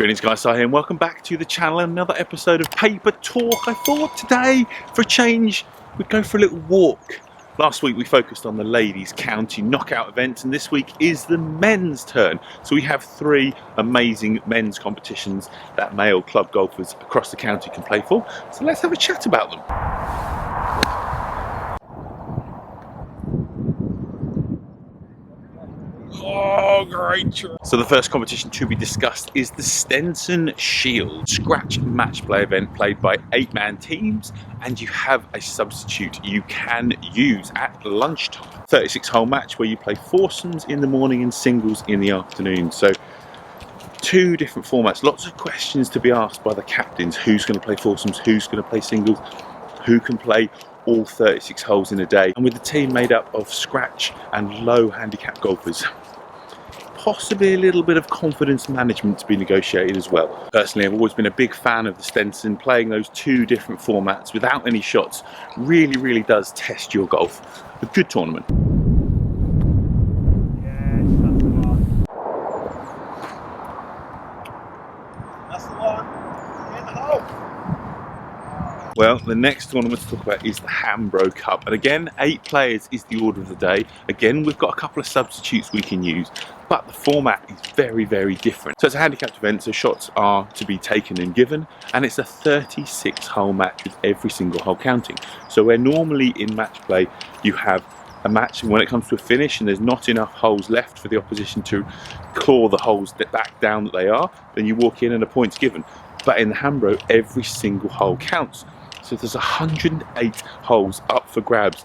Greetings guys, Si here and welcome back to the channel. Another episode of Paper Talk. I thought today, for a change, we'd go for a little walk. Last week we focused on the ladies' county knockout events, and this week is the men's turn. So we have three amazing men's competitions that male club golfers across the county can play for. So let's have a chat about them. Oh, great. So the first competition to be discussed is the Stenson Shield scratch match play event played by 8-man teams, and you have a substitute you can use at lunchtime. 36-hole match where you play foursomes in the morning and singles in the afternoon. So two different formats, lots of questions to be asked by the captains. Who's going to play foursomes, who's going to play singles, who can play all 36 holes in a day, and with the team made up of scratch and low handicap golfers. Possibly a little bit of confidence management to be negotiated as well. Personally, I've always been a big fan of the Stenson. Playing those two different formats without any shots really does test your golf. A good tournament. That's the one. In the hole. Well, the next tournament to talk about is the Hambro Cup, and again 8 players is the order of the day. Again, we've got a couple of substitutes we can use, but the format is very different. So it's a handicapped event, so shots are to be taken and given, and it's a 36-hole match with every single hole counting. So where normally in match play you have a match, and when it comes to a finish and there's not enough holes left for the opposition to claw the holes back down that they are, then you walk in and a point's given. But in the Hambro, every single hole counts. So there's 108 holes up for grabs,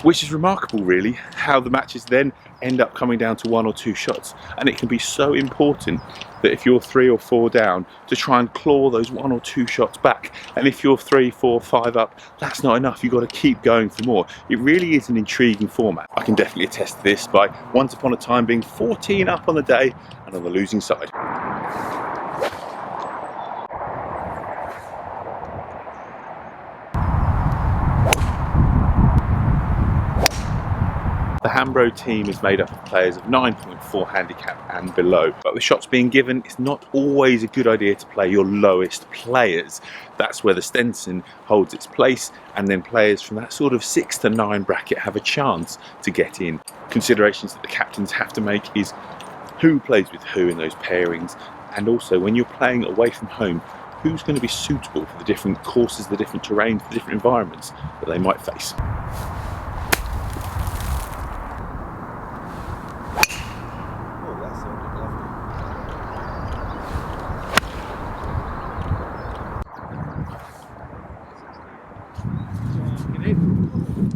which is remarkable really, how the matches then end up coming down to 1 or 2 shots. And it can be so important that if you're 3 or 4 down, to try and claw those 1 or 2 shots back. And if you're 3, 4, 5 up, that's not enough, you've got to keep going for more. It really is an intriguing format. I can definitely attest to this by once upon a time being 14 up on the day and on the losing side. The Hambro team is made up of players of 9.4 handicap and below, but with shots being given, it's not always a good idea to play your lowest players. That's where the Stenson holds its place, and then players from that sort of 6 to 9 bracket have a chance to get in. Considerations that the captains have to make is who plays with who in those pairings, and also when you're playing away from home, who's going to be suitable for the different courses, the different terrains, the different environments that they might face.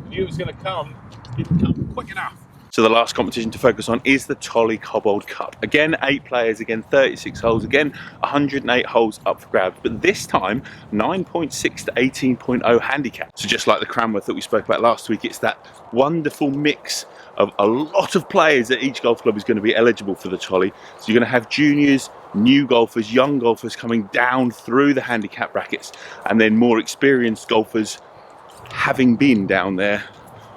Knew it was going to come, didn't come quick enough. So the last competition to focus on is the Tolly Cobbold Cup. Again, 8 players, again 36 holes, again 108 holes up for grabs, but this time 9.6 to 18.0 handicap. So just like the Cranworth that we spoke about last week, it's that wonderful mix of a lot of players that each golf club is going to be eligible for the Tolly. So you're going to have juniors, new golfers, young golfers coming down through the handicap brackets, and then more experienced golfers having been down there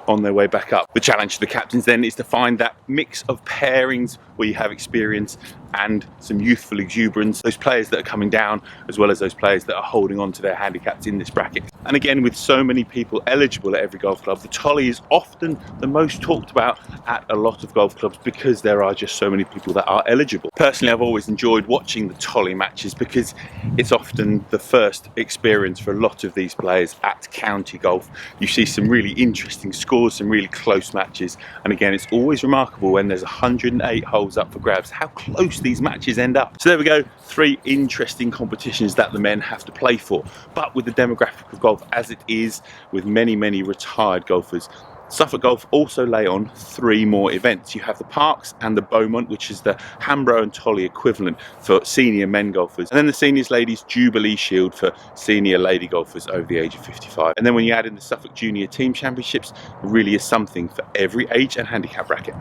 on their way back up. The challenge to the captains then is to find that mix of pairings where you have experience and some youthful exuberance, those players that are coming down as well as those players that are holding on to their handicaps in this bracket. And again, with so many people eligible at every golf club, the Tolly is often the most talked about at a lot of golf clubs because there are just so many people that are eligible. Personally, I've always enjoyed watching the Tolly matches because it's often the first experience for a lot of these players at county golf. You see some really interesting scores, some really close matches, and again, it's always remarkable when there's 108 holes up for grabs, how close these matches end up. So there we go, 3 interesting competitions that the men have to play for. But with the demographic of golf as it is, with many retired golfers, Suffolk Golf also lay on 3 more events. You have the Parks and the Beaumont, which is the Hambro and Tolly equivalent for senior men golfers, and then the Seniors Ladies Jubilee Shield for senior lady golfers over the age of 55. And then when you add in the Suffolk Junior Team Championships, there really is something for every age and handicap bracket.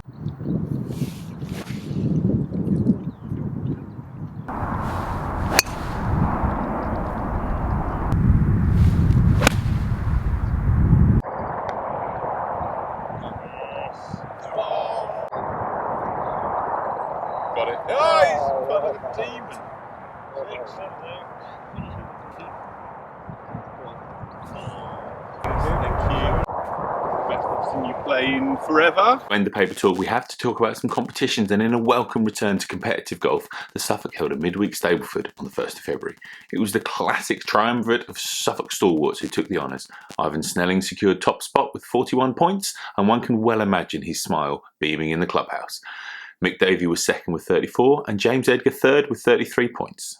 Got it. Nice! even. 6. Thank you. Best I've seen you playing forever. To end the paper talk, we have to talk about some competitions, and in a welcome return to competitive golf, the Suffolk held a midweek Stableford on the 1st of February. It was the classic triumvirate of Suffolk stalwarts who took the honours. Ivan Snelling secured top spot with 41 points, and one can well imagine his smile beaming in the clubhouse. Mick Davey was second with 34, and James Edgar third with 33 points.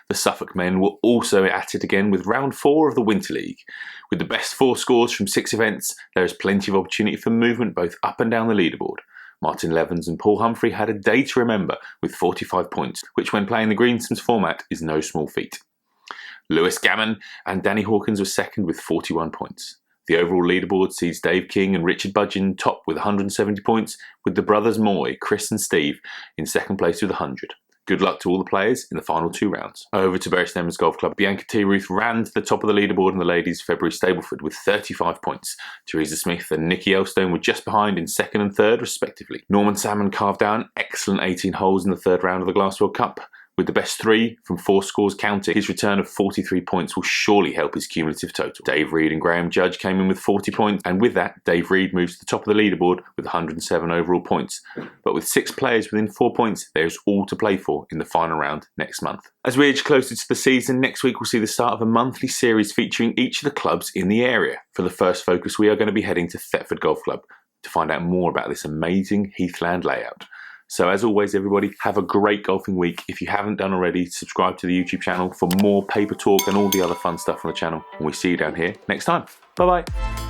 The Suffolk men were also at it again with round 4 of the Winter League. With the best 4 scores from 6 events, there is plenty of opportunity for movement both up and down the leaderboard. Martin Levens and Paul Humphrey had a day to remember with 45 points, which when playing the Greensims format is no small feat. Lewis Gammon and Danny Hawkins were second with 41 points. The overall leaderboard sees Dave King and Richard Budgeon top with 170 points, with the brothers Moy, Chris and Steve, in second place with 100. Good luck to all the players in the final 2 rounds. Over to Bury St Edmunds Golf Club. Bianca T. Ruth ran to the top of the leaderboard in the ladies' February Stableford with 35 points. Teresa Smith and Nikki Elstone were just behind in 2nd and 3rd respectively. Norman Salmon carved down excellent 18 holes in the 3rd round of the Glass World Cup. With the best 3 from 4 scores counting, his return of 43 points will surely help his cumulative total. Dave Reed and Graham Judge came in with 40 points, and with that, Dave Reed moves to the top of the leaderboard with 107 overall points. But with 6 players within 4 points, there is all to play for in the final round next month. As we edge closer to the season, next week we'll see the start of a monthly series featuring each of the clubs in the area. For the first focus, we are going to be heading to Thetford Golf Club to find out more about this amazing heathland layout. So as always, everybody, have a great golfing week. If you haven't done already, subscribe to the YouTube channel for more paper talk and all the other fun stuff on the channel. And we see you down here next time. Bye-bye.